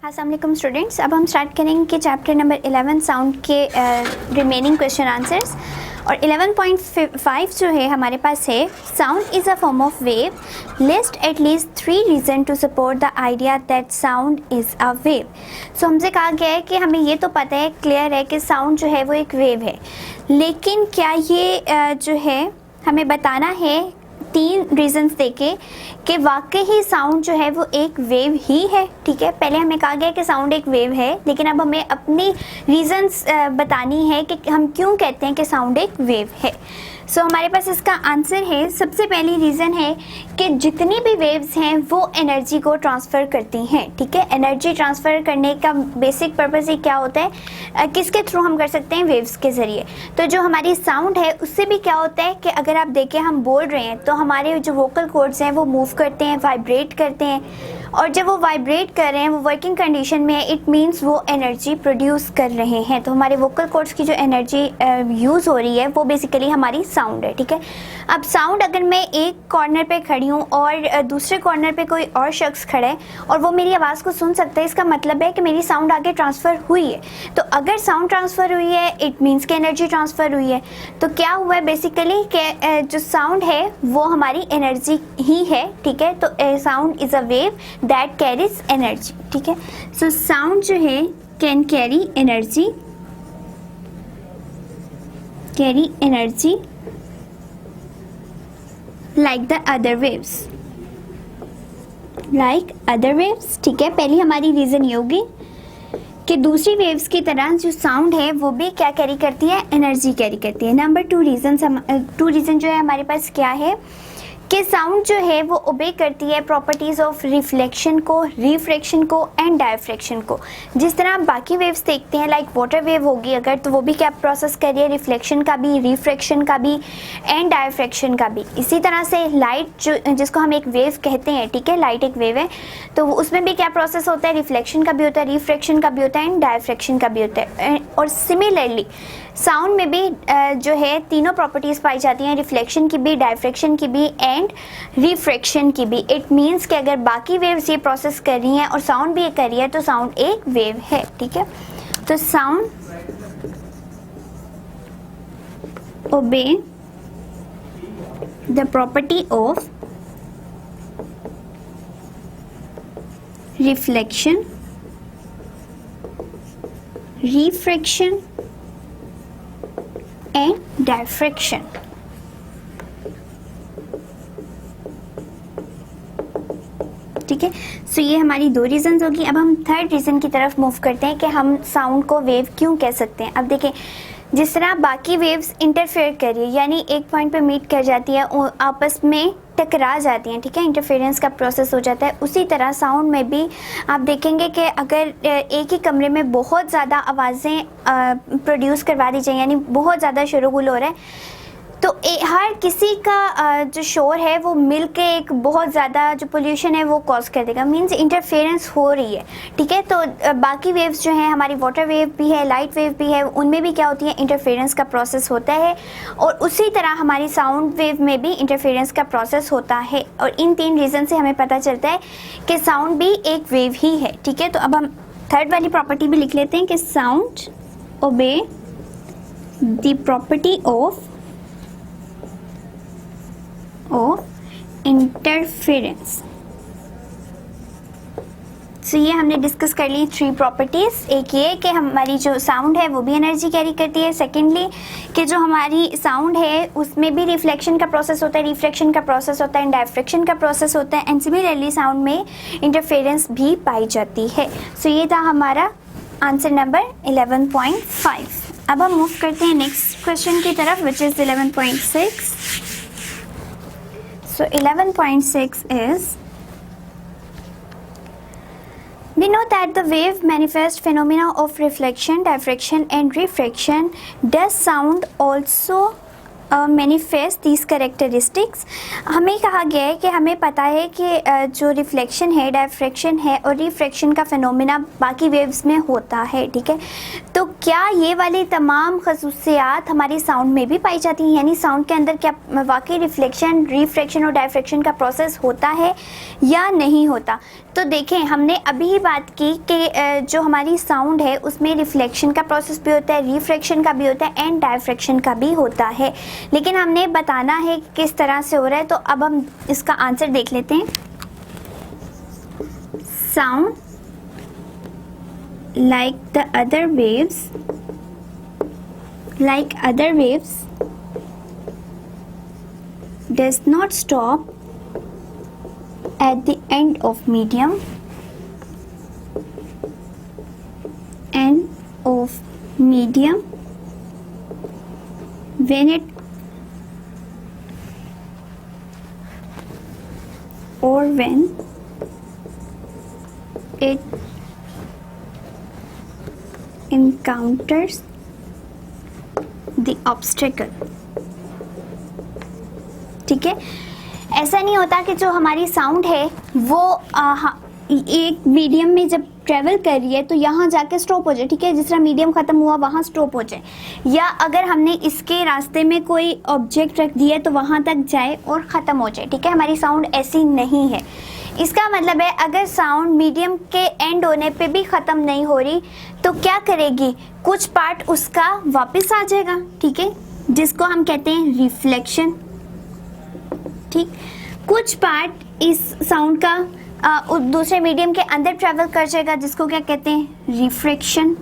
अस्सलाम वालेकुम स्टूडेंट्स, अब हम स्टार्ट करेंगे कि चैप्टर नंबर 11 साउंड के रिमेनिंग क्वेश्चन आंसर्स। और 11.5 जो है हमारे पास है, sound is a form of wave, list at least 3 reason to support the idea that sound is a wave. So हमसे कहा गया है कि हमें ये तो पता है, क्लियर है कि साउंड जो है वो एक वेव है, लेकिन क्या ये जो है हमें बताना है 3 रीजंस देके कि वाकई ही साउंड जो है वो एक वेव ही है। ठीक है, पहले हमें कहा गया कि साउंड एक वेव है, लेकिन अब हमें अपनी रीजंस बतानी है कि हम क्यों कहते हैं कि साउंड एक वेव है। सो हमारे पास इसका आंसर है, सबसे पहली रीज़न है कि जितनी भी वेव्स हैं वो एनर्जी को ट्रांसफ़र करती हैं। ठीक है, एनर्जी ट्रांसफ़र करने का बेसिक पर्पज़ ही क्या होता है, किसके थ्रू हम कर सकते हैं, वेव्स के ज़रिए। तो जो हमारी साउंड है उससे भी क्या होता है कि अगर आप देखें हम बोल रहे हैं तो हमारे जो वोकल कॉर्ड्स हैं वो मूव करते हैं, वाइब्रेट करते हैं, और जब वो वाइब्रेट कर रहे हैं, वो वर्किंग कंडीशन में है, इट मीन्स वो एनर्जी प्रोड्यूस कर रहे हैं। तो हमारे वोकल कॉर्ड्स की जो एनर्जी यूज़ हो रही है वो बेसिकली हमारी साउंड है। ठीक है, अब साउंड अगर मैं एक कॉर्नर पे खड़ी हूँ और दूसरे कॉर्नर पे कोई और शख्स खड़ा है और वो मेरी आवाज़ को सुन सकता है, इसका मतलब है कि मेरी साउंड आगे ट्रांसफ़र हुई है। तो अगर साउंड ट्रांसफ़र हुई है इट मीन्स कि एनर्जी ट्रांसफ़र हुई है। तो क्या हुआ है बेसिकली कि जो साउंड है वो हमारी एनर्जी ही है। ठीक है, तो sound is a wave that carries energy. ठीक है, सो साउंड जो है can carry energy, carry energy like the other waves, like other waves। ठीक है, पहली हमारी रीज़न ये होगी कि दूसरी वेव्स की तरह जो साउंड है वो भी क्या कैरी करती है, एनर्जी कैरी करती है। नंबर 2 रीज़न जो है हमारे पास क्या है कि साउंड जो है वो ओबे करती है प्रॉपर्टीज़ ऑफ रिफ्लेक्शन को, रिफ्रैक्शन को एंड डायफ्रैक्शन को। जिस तरह आप बाकी वेव्स देखते हैं, लाइक वाटर वेव होगी अगर, तो वो भी क्या प्रोसेस कर रही है, रिफ्लेक्शन का भी, रिफ्रैक्शन का भी एंड डायफ्रैक्शन का भी। इसी तरह से लाइट जो जिसको हम एक वेव कहते हैं, ठीक है, लाइट एक वेव है, तो उसमें भी क्या प्रोसेस होता है, रिफ्लेक्शन का भी होता है, रिफ्रैक्शन का भी होता है एंड डायफ्रैक्शन का भी होता है। और सिमिलरली साउंड में भी जो है तीनों प्रॉपर्टीज़ पाई जाती हैं, रिफ्लेक्शन की भी, डायफ्रैक्शन की भी एंड रिफ्रैक्शन की भी। इट मीन्स कि अगर बाकी वेव्स ये प्रोसेस कर रही हैं और साउंड भी ये कर रही है तो साउंड एक वेव है। ठीक है, तो sound obey the property of reflection, refraction and diffraction. ठीक है, सो ये हमारी 2 रीज़न्स होगी। अब हम थर्ड रीज़न की तरफ मूव करते हैं कि हम साउंड को वेव क्यों कह सकते हैं। अब देखें, जिस तरह बाकी वेव्स इंटरफेयर कर रही है, यानी एक पॉइंट पे मीट कर जाती है, आपस में टकरा जाती हैं, ठीक है, इंटरफेरेंस का प्रोसेस हो जाता है, उसी तरह साउंड में भी आप देखेंगे कि अगर एक ही कमरे में बहुत ज़्यादा आवाज़ें प्रोड्यूस करवा दी जाए, यानी बहुत ज़्यादा शोरगुल हो रहा है, तो हर किसी का जो शोर है वो मिल के एक बहुत ज़्यादा जो पोल्यूशन है वो कॉज कर देगा, मीन्स इंटरफेरेंस हो रही है। ठीक है, तो बाकी वेव्स जो हैं, हमारी वाटर वेव भी है, लाइट वेव भी है, उनमें भी क्या होती है, इंटरफेरेंस का प्रोसेस होता है, और उसी तरह हमारी साउंड वेव में भी इंटरफेरेंस का प्रोसेस होता है। और इन 3 रीज़न से हमें पता चलता है कि साउंड भी एक वेव ही है। ठीक है, तो अब हम थर्ड वाली प्रॉपर्टी भी लिख लेते हैं कि sound obey the property of interference. So ये हमने डिस्कस कर ली 3 प्रॉपर्टीज़। एक ये कि हमारी जो साउंड है वो भी एनर्जी कैरी करती है, सेकेंडली कि जो हमारी साउंड है उसमें भी रिफ्लेक्शन का प्रोसेस होता है, रिफ्रैक्शन का प्रोसेस होता है एंड डायफ्रैक्शन का प्रोसेस होता है, एंड सिमिलरली साउंड में इंटरफेरेंस भी पाई जाती है। सो ये था हमारा आंसर नंबर 11.5। अब हम मूव करते हैं नेक्स्ट क्वेश्चन की तरफ, which is 11.6। So 11.6 is, we know that the wave manifest phenomena of reflection, diffraction and refraction. Does sound also manifest these characteristics. हमें कहा गया है कि हमें पता है कि जो रिफ्लेक्शन है, डायफ्रैक्शन है और रिफ्रैक्शन का फिनोमेना बाकी वेव्स में होता है, ठीक है। तो क्या ये वाली तमाम खसूसियात हमारी साउंड में भी पाई जाती हैं, यानी साउंड के अंदर क्या वाकई रिफ्लेक्शन, रिफ्रैक्शन और डायफ्रैक्शन का प्रोसेस होता है या नहीं होता? तो देखें, हमने अभी ही बात की कि जो हमारी साउंड है उसमें रिफ्लेक्शन का प्रोसेस भी होता है, रिफ्रैक्शन का भी होता है एंड डायफ्रैक्शन का भी होता है, लेकिन हमने बताना है कि किस तरह से हो रहा है। तो अब हम इसका आंसर देख लेते हैं। Sound like the other waves does not stop at the end of medium when it encounters the obstacle, ठीक है। ऐसा नहीं होता कि जो हमारी साउंड है वो एक मीडियम में जब ट्रेवल कर रही है तो यहाँ जाके स्टॉप हो जाए, ठीक है, जिस तरह मीडियम ख़त्म हुआ वहाँ स्टॉप हो जाए, या अगर हमने इसके रास्ते में कोई ऑब्जेक्ट रख दिया तो वहाँ तक जाए और ख़त्म हो जाए, ठीक है। हमारी साउंड ऐसी नहीं है। इसका मतलब है अगर साउंड मीडियम के एंड होने पे भी ख़त्म नहीं हो रही तो क्या करेगी, कुछ पार्ट उसका वापस आ जाएगा, ठीक है, जिसको हम कहते हैं रिफ्लेक्शन, ठीक। कुछ पार्ट इस साउंड का दूसरे मीडियम के अंदर ट्रैवल कर जाएगा, जिसको क्या कहते हैं, रिफ्रैक्शन।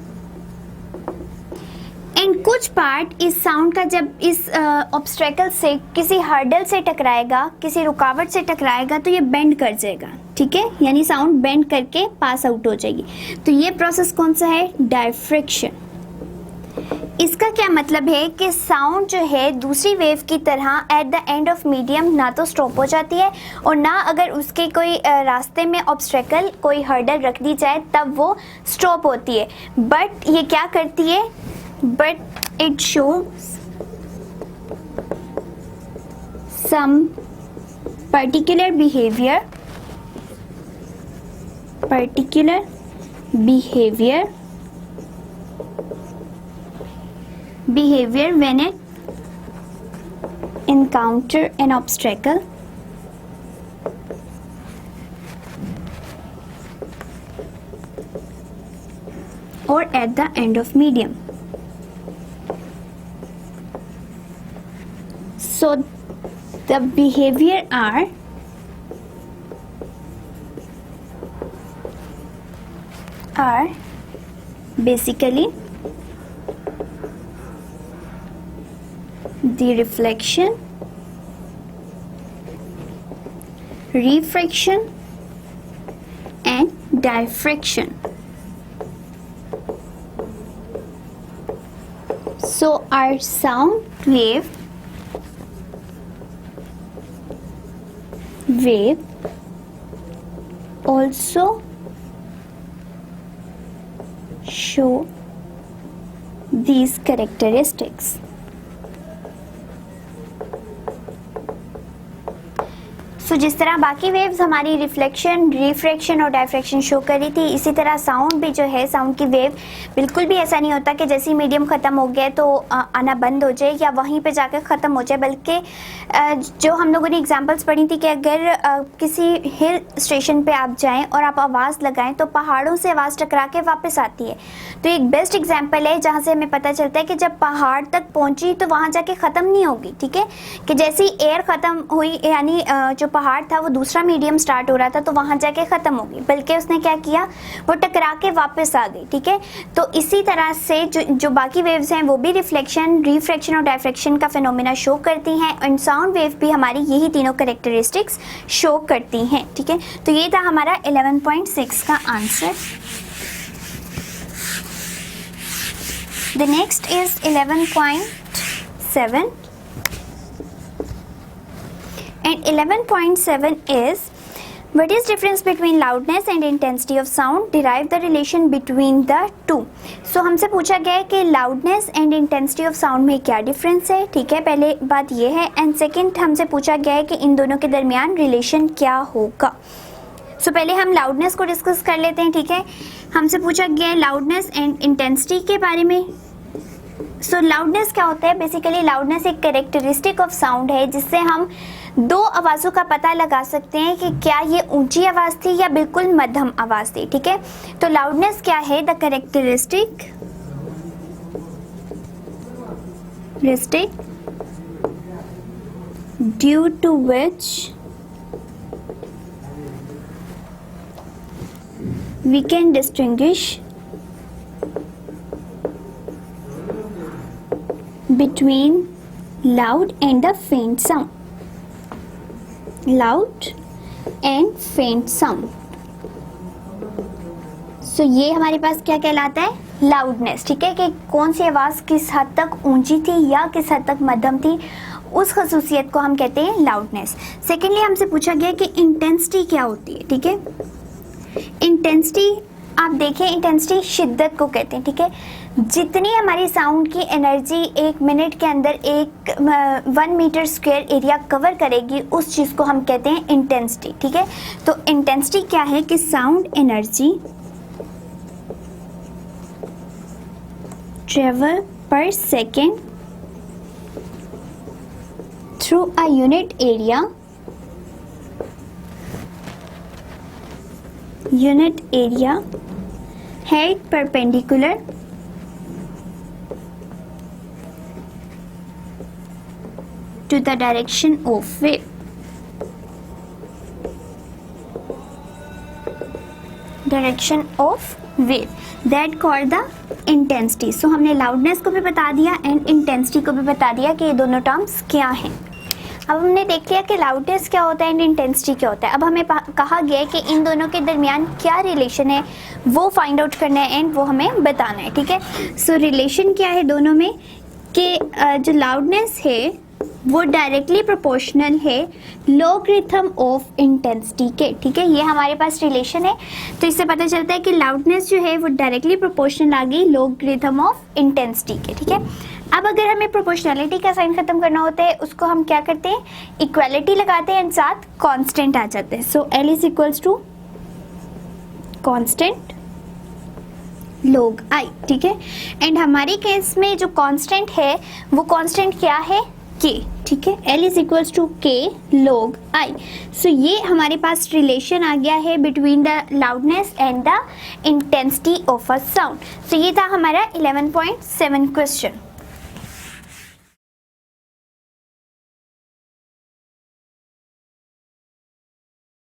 एंड कुछ पार्ट इस साउंड का जब इस ऑब्स्ट्रैकल से, किसी हर्डल से टकराएगा, किसी रुकावट से टकराएगा तो ये बेंड कर जाएगा, ठीक है, यानी साउंड बेंड करके पास आउट हो जाएगी। तो ये प्रोसेस कौन सा है, डायफ्रैक्शन। इसका क्या मतलब है कि साउंड जो है दूसरी वेव की तरह at the end of medium ना तो स्टॉप हो जाती है और ना अगर उसके कोई रास्ते में ऑब्स्ट्रैकल, कोई हर्डल रख दी जाए तब वो स्टॉप होती है। बट ये क्या करती है, but it shows some particular behavior when it encounter an obstacle or at the end of medium. So the behavior are basically the reflection, refraction and diffraction. So our sound wave also show these characteristics. सो जिस तरह बाकी waves हमारी reflection, refraction और diffraction show कर रही थी, इसी तरह साउंड भी जो है, साउंड की वेव बिल्कुल भी ऐसा नहीं होता कि जैसे ही मीडियम ख़त्म हो गया तो आना बंद हो जाए या वहीं पे जाकर ख़त्म हो जाए, बल्कि जो हम लोगों ने एग्जांपल्स पढ़ी थी कि अगर किसी हिल स्टेशन पे आप जाएं और आप आवाज़ लगाएं तो पहाड़ों से आवाज़ टकरा के वापस आती है। तो एक बेस्ट एग्जाम्पल है जहाँ से हमें पता चलता है कि जब पहाड़ तक पहुँची तो वहाँ जाके ख़त्म नहीं होगी, ठीक है, कि जैसी एयर ख़त्म हुई, यानी जो पहाड़ था वो दूसरा मीडियम स्टार्ट हो रहा था तो वहाँ जाके ख़त्म होगी, बल्कि उसने क्या किया, वो टकरा के वापस आ गई, ठीक है। तो इसी तरह से जो बाकी वेव्स हैं वो भी रिफ्लेक्शन, रिफ्रैक्शन और डायफ्रैक्शन का फिनोमेना शो करती हैं एंड साउंड वेव भी हमारी यही तीनों कैरेक्टरिस्टिक्स शो करती हैं, ठीक है। तो ये था हमारा 11.6 का answer. The next is 11.7 and 11.7 is What is difference between loudness and intensity of sound? Derive the relation between the two. So हमसे पूछा गया है कि loudness and intensity of sound में क्या difference है, ठीक है, पहले बात ये है, एंड सेकंड हमसे पूछा गया है कि इन दोनों के दरमियान रिलेशन क्या होगा. सो पहले हम लाउडनेस को डिस्कस कर लेते हैं, ठीक है. हमसे पूछा गया है लाउडनेस एंड इंटेंसिटी के बारे में. सो लाउडनेस क्या होता है? बेसिकली लाउडनेस एक कैरेक्टरिस्टिक ऑफ साउंड है जिससे हम दो आवाज़ों का पता लगा सकते हैं कि क्या ये ऊंची आवाज़ थी या बिल्कुल मध्यम आवाज़ थी, ठीक है. तो लाउडनेस क्या है? The characteristic due to which we can distinguish between loud and the faint sound. Loud and faint sound. So ये हमारे पास क्या कहलाता है? लाउडनेस, ठीक है, कि कौन सी आवाज़ किस हद तक ऊंची थी या किस हद तक मध्यम थी, उस खसूसियत को हम कहते हैं लाउडनेस. सेकेंडली हमसे पूछा गया कि इंटेंसिटी क्या होती है, ठीक है. इंटेंसिटी आप देखें, इंटेंसिटी शिद्दत को कहते हैं, ठीक है. जितनी हमारी साउंड की एनर्जी एक मिनट के अंदर 1 मीटर स्क्वायर एरिया कवर करेगी, उस चीज़ को हम कहते हैं इंटेंसिटी, ठीक है. तो इंटेंसिटी क्या है कि साउंड एनर्जी ट्रेवल पर second through a unit area held perpendicular to the direction of wave. That called the intensity. So हमने loudness को भी बता दिया एंड intensity को भी बता दिया कि ये दोनों टर्म्स क्या हैं. अब हमने देख लिया कि लाउडनेस क्या होता है एंड इंटेंसिटी क्या होता है. अब हमें कहा गया है कि इन दोनों के दरमियान क्या रिलेशन है वो फाइंड आउट करना है एंड वो हमें बताना है, ठीक है. सो रिलेशन क्या है दोनों में कि जो लाउडनेस है वो डायरेक्टली प्रोपोर्शनल है लॉगरिथम ऑफ इंटेंसिटी के, ठीक है. ये हमारे पास रिलेशन है. तो इससे पता चलता है कि लाउडनेस जो है वो डायरेक्टली प्रोपोर्शनल आ गई लॉगरिथम ऑफ इंटेंसिटी के, ठीक है. अब अगर हमें प्रोपोर्शनलिटी का साइन खत्म करना होता है, उसको हम क्या करते हैं? इक्वालिटी लगाते हैं एंड साथ कांस्टेंट आ जाते हैं. So L is equals to constant log I, ठीक है. एंड हमारे केस में जो कांस्टेंट है वो कांस्टेंट क्या है? K, ठीक है. L is equals to K log I. So ये हमारे पास रिलेशन आ गया है between the loudness and the intensity of a sound. So ये था हमारा 11.7 क्वेश्चन.